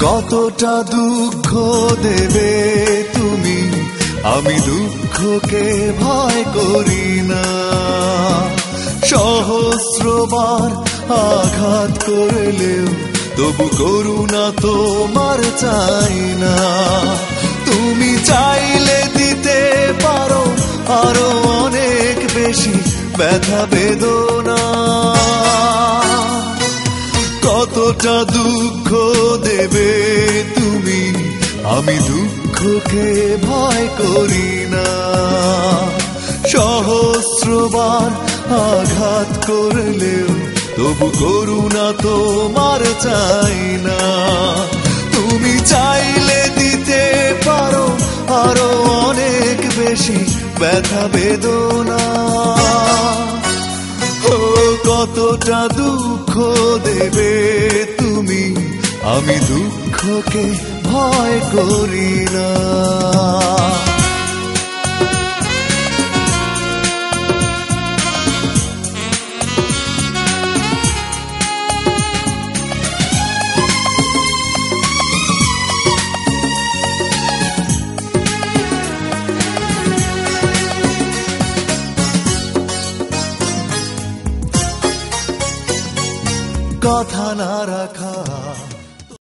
কতটা দুঃখ দেবে তুমি, আমি দুঃখকে ভয় করি না। সহস্রবার আঘাত করলেও তবু করুণা তোমার চাই না। তুমি চাইলে দিতে পারো আরো অনেক বেশি ব্যথা বেদনা। কতটা দুঃখ দেবে তুমি, আমি দুঃখকে ভয় করি না। সহস্রবার আঘাত করলেও তবু করুণা তোমার চাই না। তুমি চাইলে দিতে পারো আরো অনেক বেশি ব্যথা বেদনা। ও কতটা দুঃখ দেবে তুমি, আমি দুঃখকে ভয় করি না।